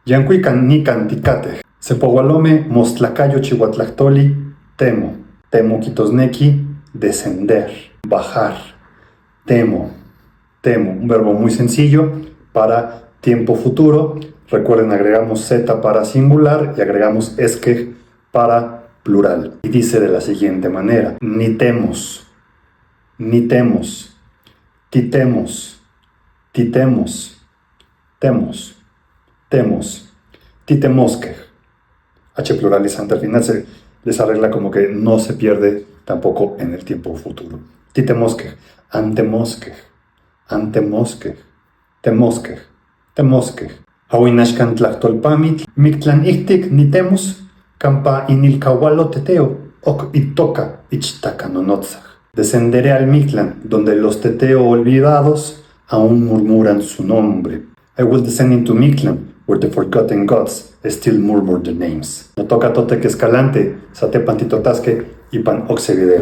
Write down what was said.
Yancuican nican ticate. Sepogualome mostlacayo chihuatlactoli, temo. Temo quitosnequi, descender, bajar. Temo. Temo. Un verbo muy sencillo para tiempo futuro. Recuerden, agregamos z para singular y agregamos esque para plural. Y dice de la siguiente manera: ni temos, ni temos, titemos, titemos, temos, temos, titemosque. H pluralizante al final se les arregla como que no se pierde tampoco en el tiempo futuro. Titemosque, antemosque, antemosque, temosque, temosque. Hawinashkan tlachtolpamit, mictlan ictic nitemos, campa inilcahualo teteo, ok itoca ichtaka nonotzach. Descenderé al Mictlán, donde los teteo olvidados aún murmuran su nombre. I will descend into Mictlán, where the forgotten gods still murmur their names. No toca tote que escalante, satepan titotasque y pan oxe video.